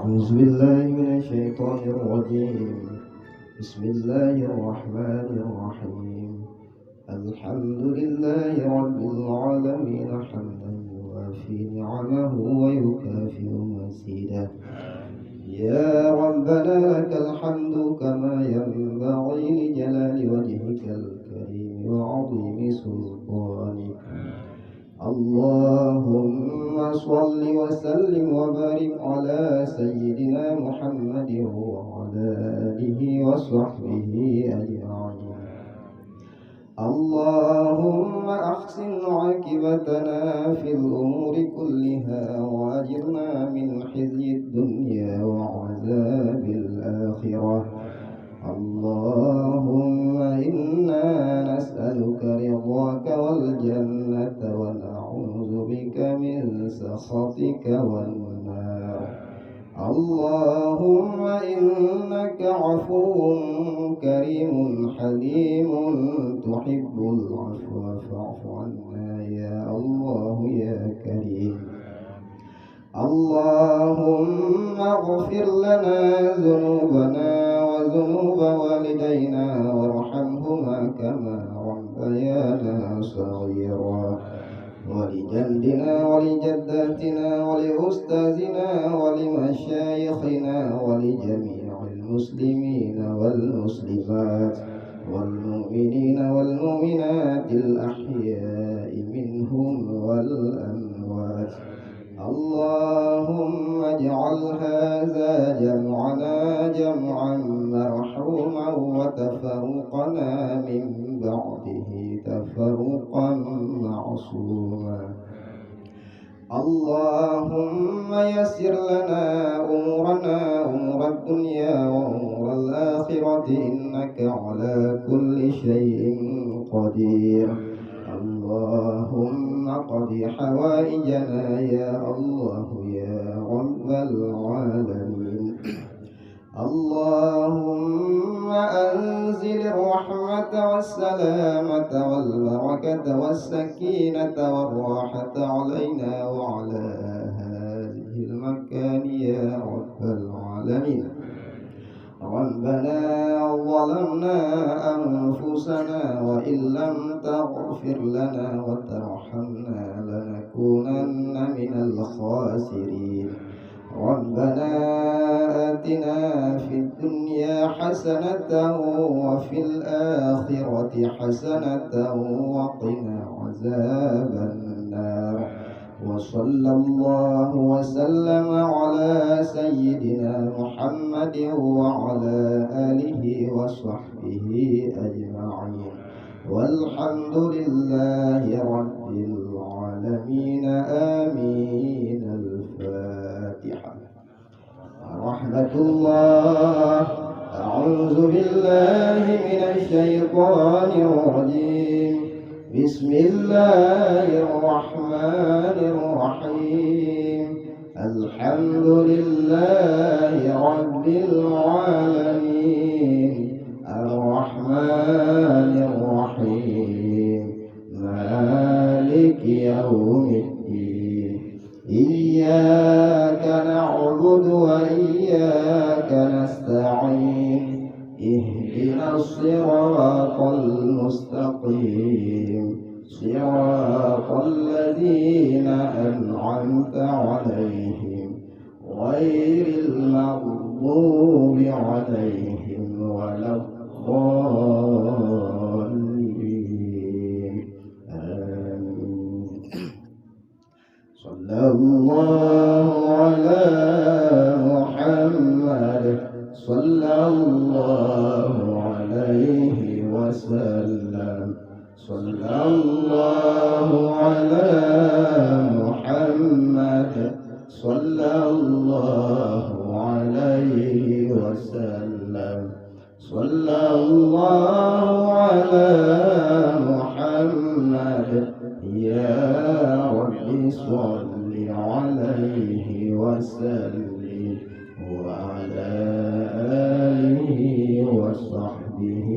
أعوذ بالله من الشيطان الرجيم. بسم الله الرحمن الرحيم. الحمد لله رب العالمين حمدا يوافي نعمه ويكافئ مزيده. يا ربنا لك الحمد كما ينبغي لجلال وجهك الكريم وعظيم سلطانك. اللهم صل وسلم وبارك على سيدنا محمد وعلى آله وصحبه أجمعين. اللهم أحسن عاقبتنا في الأمور كلها وأجرنا من خزي الدنيا وعذاب الآخرة. اللهم إنا نسألك رضاك والجنة ونعوذ بك من سخطك والنار. اللهم إنك عفو كريم حليم تحب العفو فاعف عنا يا الله يا كريم. اللهم اغفر لنا ذنوبنا وذنوب والدينا وارحمهما كما ربيانا صغيرا، ولجدنا ولجداتنا ولأستاذنا ولمشايخنا ولجميع المسلمين والمسلمات والمؤمنين والمؤمنات الأحياء منهم والأموات. اللهم اجعل هذا جمعنا جمعا مرحوما وتفرقنا من بعده تفرقا معصوما. اللهم يسر لنا أمورنا أمور الدنيا وأمور الآخرة إنك على كل شيء قدير. اللهم اقض حوائجنا يا الله يا رب العالمين. اللهم أنزل الرحمة والسلامة والبركة والسكينة والراحة علينا وعلى هذه المكان يا رب العالمين. ربنا ظلمنا أنفسنا وإن لم تغفر لنا وترحمنا لنكونن من الخاسرين. ربنا آتنا في الدنيا حسنة وفي الآخرة حسنة وقنا عذاب النار. وصلى الله وسلم على سيدنا محمد وعلى آله وصحبه أجمعين والحمد لله رب العالمين. آمين. الفاتحة. رحمة الله. أعوذ بالله من الشيطان الرجيم. بسم الله الرحمن الرحيم. الحمد لله رب العالمين الرحمن الرحيم مالك يوم الدين. إياك نعبد وإياك نستعين. اهدنا الصراط المستقيم صراط الذين أنعمت عليهم غير المغضوب عليهم ولا الضالين. آمين. صلى الله على محمد صلى الله عليه وسلم. صلى الله على محمد صلى الله عليه وسلم. صلى الله على محمد يا رب صل عليه وسلم وعلى آله وصحبه